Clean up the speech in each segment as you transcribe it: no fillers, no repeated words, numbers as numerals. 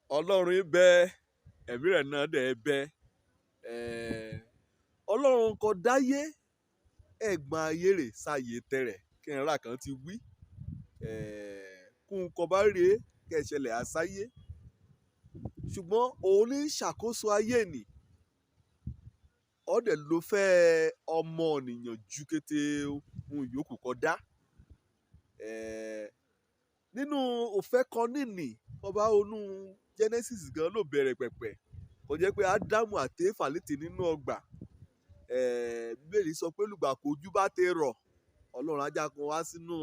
Ọlọ́run bẹ ẹ̀mí rẹ̀ náà dẹ̀ bẹ Ọlọ́run kò dáyé ẹ̀gbọ́n ayé rẹ̀ sáyé tẹ̀rẹ̀ kí n ra kan ti wí kún kọ bá rèé kẹ̀ṣẹ̀lẹ̀ àsáyé ṣùgbọ́n òun ní ṣàkóso ayé nì ọ̀dẹ̀ ló fẹ́ ọmọ ènìyàn ju kété ohun yòókù kọ dá nínú òfẹ́ kan nìní ọba onú Genesis gan ló bẹ̀rẹ̀ pẹ̀pẹ̀ kò jẹ́ pé Ádámù àti Éfà létí nínú ọgbà Bíbélì sọ pé lùgbà kójú bá ti rọ̀ Ọlọ́run ajá kan wá sínú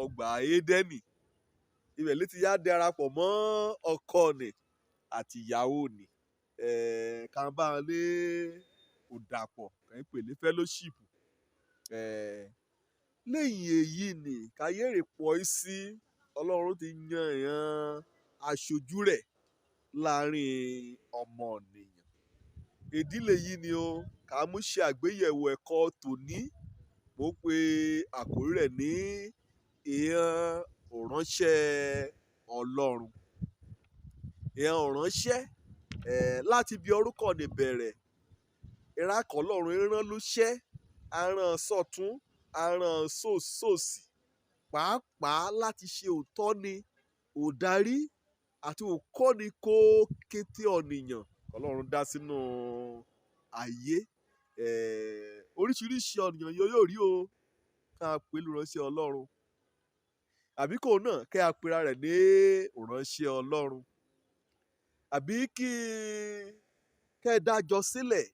ọgbà Édẹ́nì ibẹ̀ létí yá darapọ̀ mọ́ ọkọ ni àti ìyàwó ni kàn bá wọn lé òdàpọ̀ kàn ń pè ní fellowship lẹ́yìn èyí ni kàyéèrè pọ̀ sí Ọlọ́run ti yan èèyàn aṣojú rẹ̀ láàrin ọmọ ènìyàn ìdílé yìí ni ó kà mú ṣe àgbéyẹ̀wò ẹ̀kọ́ tòní mo pe àkórí rẹ̀ ní ìhan òránṣẹ́ Ọlọ́run ìhan òránṣẹ́ láti bí orúkọ ní bẹ̀rẹ̀ ìrákọ̀ Ọlọ́run ìran ló ṣẹ́ aràn sọ̀tún aràn sòsì pàápàá láti ṣe òótọ́ ni òdarí àti òkọ́ni kó kété ọ̀nìyàn Ọlọ́run dá sínú ayé oríṣiríṣi ọ̀nìyàn yóò rí o ká pè lóránṣẹ́ Ọlọ́run àbí kò náà kẹ́ a pera rẹ̀ ní òránṣẹ́ Ọlọ́run àbí kẹ́ ẹ dájọ́ sílẹ̀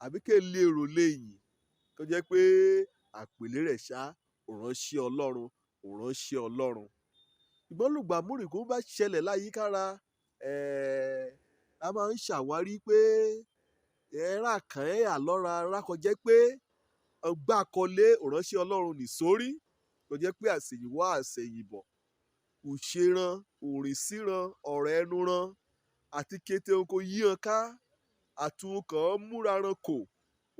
àbí kẹ́ ẹ lérò léyìn tó jẹ́ pé àpèlé rẹ̀ ṣá òránṣẹ́ Ọlọ́run òránṣẹ́ Ọlọ́run ìgbọ́n lùgbà múrìnkù bá ṣẹlẹ̀ láyìíkára a máa ń ṣàwárí pé ẹ̀rà kan àlọ́ra rákọjẹ́ pé ọgbà kọlé òránṣẹ́ Ọlọ́run nìsórí tó jẹ́ pé àṣèyìnwá àṣèyìnbọ̀ òṣèran òrìṣìran ọ̀rọ̀ ẹnu ran àti kété oko yíyan ká àtúnkàn múra ran kò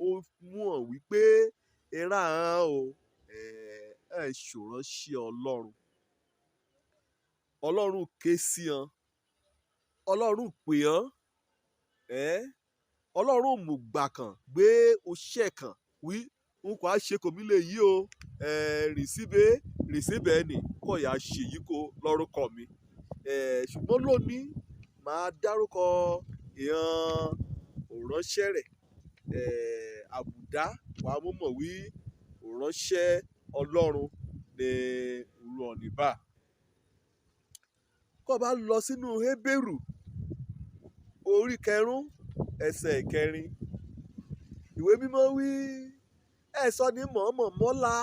ó mú hàn wípé ẹ̀rà hàn o ṣòránṣẹ́ Ọlọ́run Ọlọ́run ké sí hàn Ọlọ́run pè hàn Ọlọ́run mùgbà kan gbé oṣẹ́ kan wí n kò á ṣe kò mí lè yí o rìsíbẹ̀ ni kò yà ṣe yí kó lórúkọ mi ṣùgbọ́n lónìí màá dárúkọ ìhan òránṣẹ́ rẹ̀ àbùdá wàá mọ̀ wí òránṣẹ́ Ọlọ́run ní òru ọ̀nìbà kó bá lọ sínú Hébérù orí 9 ẹsẹ̀ 4 ìwé mímọ́ wí ẹ̀sọ́ ni mọ̀ọ́mọ̀ mọ́lá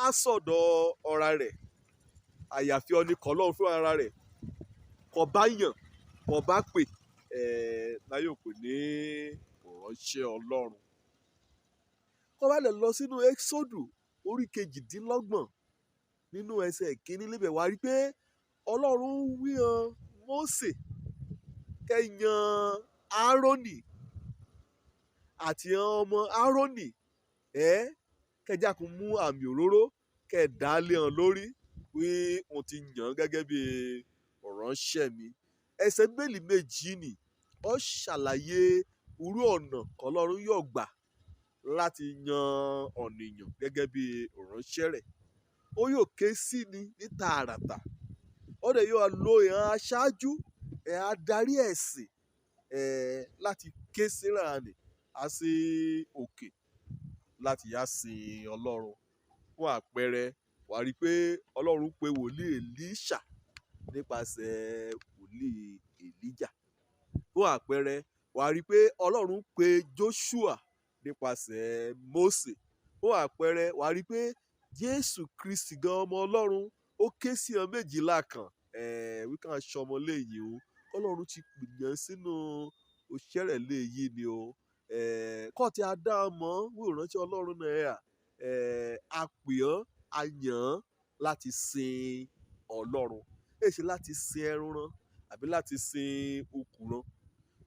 á sọ̀dọ̀ ọ̀ra rẹ̀ àyàfi ọni kọ́ lọ́run fún ara rẹ̀ kò bá yàn kò bá pè láyé òpè ní òránṣẹ́ Ọlọ́run kó bá lè lọ sínú Ẹ́ksódù orí 28 nínú ẹsẹ̀ 1 níbẹ̀ wá rí pé Ọlọ́run wí hàn Mósè kẹ́yàn Árónì àti ọmọ Árónì kẹjá kún mú àmì òróró kẹdà lé hàn lórí pé wọ́n ti yàn gẹ́gẹ́ bí òránṣẹ́ mi ẹsẹ̀ Bíbélì méjì ni ó ṣàlàyé irú ọ̀nà kọ́lọ́run yóò gbà láti yan ọ̀nìyàn gẹ́gẹ́ bí òránṣẹ́ rẹ̀ ó yóò ké sí ni ní tààràtà ó dẹ̀ yóò lo ìhàn aṣáájú adarí ẹ̀sìn láti ké síra ni á sí òkè láti yá sin Ọlọ́run fún àpẹẹrẹ wà rí pé Ọlọ́run pe wòlíì Èlíṣà nípasẹ̀ wòlíì Èlíjà fún àpẹẹrẹ wà rí pé Ọlọ́run pe Jóṣúà nípasẹ̀ Mósè fún àpẹẹrẹ wà rí pé Jésù Kristi gan ọmọ Ọlọ́run ó ké sí hàn méjìlá kan wíkà sọmọ léyìí o Ọlọ́run ti gbìyàn sínú òṣèré léyìí ni o kọ́ ti a dá ọmọ wí ìránṣẹ́ Ọlọ́run náà a pè ọ́ a yàn án láti sin Ọlọ́run èsì láti sin ẹran àbí láti sin okùnran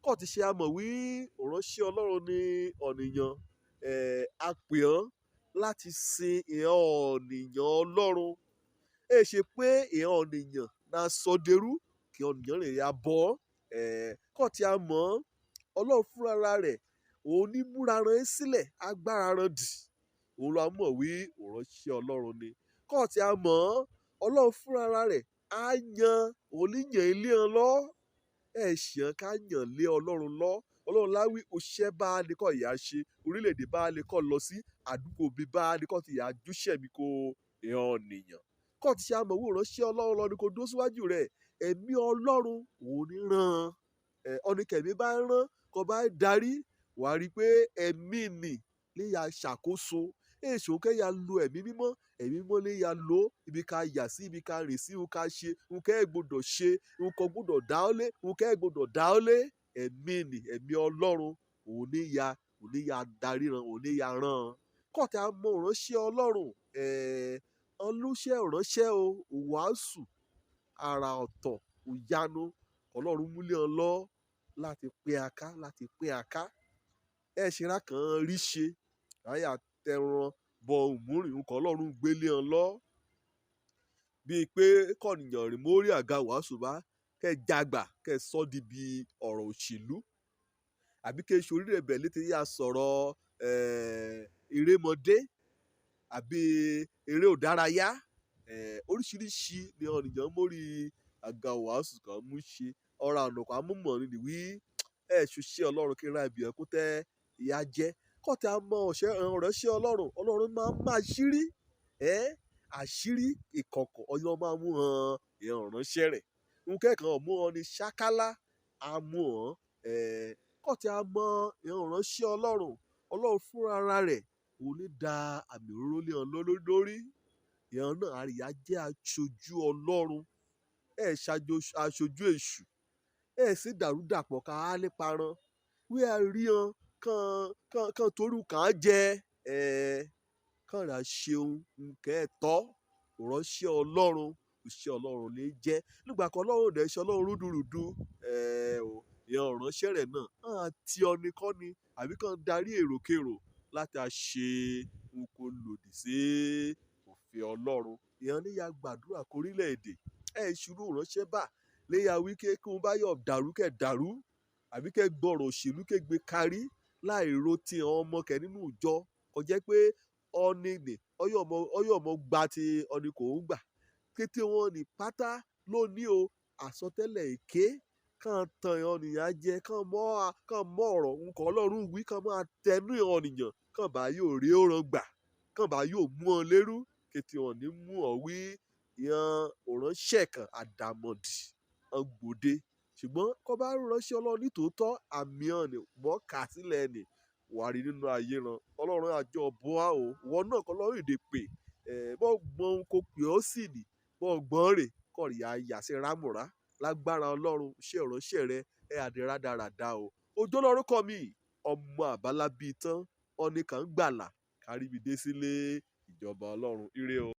kọ́ ti ṣe àmọ̀ wí ìránṣẹ́ Ọlọ́run ní ọ̀nìyàn a pè ọ́ láti sin ìhàn ọ̀nìyàn Ọlọ́run ṣe pé ìhàn ọ̀nìyàn náà sọdẹrú kí ọ̀nìyàn rẹ̀ ya bọ́ kọ́ tí a mọ̀ ọlọ́run fúnra rẹ̀ òun ní múra ran sílẹ̀ agbára ran dì òun ló mọ̀ wí ìránṣẹ́ ọlọ́run ni kọ́ tí a mọ̀ ọlọ́run fúnra rẹ̀ á yan òun ní yàn ilé hàn lọ ṣìyàn ká yàn lé ọlọ́run lọ ọlọ́run láwí òṣìṣẹ́ bá a ní kọ́ ìyá ṣe orílẹ̀-èdè bá a ní kọ́ lọ sí àdúgbò bí bá a ní kọ́ ti ìyá júṣẹ́ mi kó ìhàn nìyàn kọ́ ti ṣe àmọ̀ wò ránṣẹ́ ọlọ́run lọ ni kò dúró síwájú rẹ̀ ẹ̀mí ọlọ́run òun ní ràn ọ̀nìkẹ̀mí bá ń rán kọ́ bá darí wàá rí i pé ẹ̀mí nì lè ya ṣàkóso èso kẹ́yà lo ẹ̀mí mímọ́ lè ya lo ibi ká yà sí ibi ká rìn sí ibi ká ṣe nǹkan ẹ̀ gbọ́dọ̀ ṣe nǹkan gbọ́dọ̀ dá ọ́ lé nǹkan ẹ̀ gbọ́dọ̀ dá ọ́ lé ẹ̀mí nì ẹ̀mí ọlọ́run òun ní ya darí ran òun ní ya rán kọ́ọ̀tà mọ ìránṣẹ́ ọlọ́run ọlọ́ṣẹ́ ìránṣẹ́ o wàásù àrà ọ̀tọ̀ òyanu ọlọ́run múlẹ̀ ọ lọ láti pín aká ṣera kan rí ṣe àyà tẹran bọ òmùrìn nǹkan ọlọ́run gbélé ọ lọ bíi pé kọ́nìyàn rìn mórí àga wàásù bá kẹ́ jagbà kẹ́ sọ́ di bí ọ̀rọ̀ òṣèlú àbí kẹ́ ṣe orí rẹ̀ bẹ̀ létí yà sọ̀rọ̀ erémọdé àbí eré òdárayá oríṣiríṣi ni ọ̀nìyàn mórí àga wàásù kan mú ṣe ọ̀rọ̀ àná kan amúmọ̀ ni wí ṣiṣẹ́ ọlọ́run kí n ra ibi ẹ̀ kó tẹ́ ìyá jẹ́ kọ́tà mọ ọ̀rẹ́ṣẹ́ ọlọ́run máa ń máa ṣírí àṣírí ìkọ̀kọ̀ ọyọ́ máa mú hàn ìránṣẹ́ rẹ̀ nkẹ́kọ̀ọ́ mú hàn ní ṣákálá amú hàn kọ́tà mọ ìránṣẹ́ ọlọ́run fúnra rẹ̀ òun ní da àmì òróró lé hàn lórí ìhàn náà àríyá jẹ́ aṣojú ọlọ́run aṣojú èṣù sì dàrúdàpọ̀ ká á lè parun wí a rí hàn kan torí kàn á jẹ kàn rà ṣeun nkẹ́ ẹ̀tọ́ ìránṣẹ́ ọlọ́run iṣẹ́ ọlọ́run lè jẹ́ nígbà kan ọlọ́run dẹ̀ ṣe ọlọ́run rúdurùdu ìyẹn ìránṣẹ́ rẹ̀ náà àti ọ̀nìkọ́ni àbí kan darí èròkèrò láti ṣe nǹkan lòdì sí òfin ọlọ́run ìyẹn níyà gbàdúrà kórílẹ̀-èdè ìṣúró ìránṣẹ́ bá léyà wí kí wọ́n bá yọ̀ dàrú àbí kẹ́ gbọ́rọ̀ òṣèlú kẹ́ gbé kárí láì ro ti àwọn ọmọ kẹ́ nínú ìjọ kò jẹ́ pé ọ̀nì nì ọyọ́ ọmọ gba ti ọ̀nì kò ń gbà kété wọn ní pátá lónìí o àsọtẹ́lẹ̀ èké kàn tan ọ̀nìyàn jẹ kàn mọ́ ọ̀rọ̀ nǹkan ọlọ́run wí kàn máa tẹnu ọ̀nìyàn kàn bá yóò rí ọ̀rọ̀ gbà kàn bá yóò mú ọ lérú kété wọn ní mú ọ wí yan òránṣẹ́ kan àdàmọ̀dì ọgbòde ṣùgbọ́n kọ́ bá ránṣẹ́ ọlọ́run nítòótọ́ àmì ọ̀nì mọ́ kà sílẹ̀ nì wà rí nínú ayé ran ọlọ́run àjọ bọ́à o wọn náà kọ́ lọ́rùn èdè pè bọ́ gbọ́n kó pè ọ́ sì nì bọ́ gbọ́n rè kọ́ rí àyà sí rámùrá lágbára ọlọ́run ṣé ìránṣẹ́ rẹ àdérádáradá o òjò lọ́rùn kọ́ mi ọmọ àbálábí tán ọ̀nì kan gbàlà kárí mi dé sílé ìjọba ọlọ́run ire o.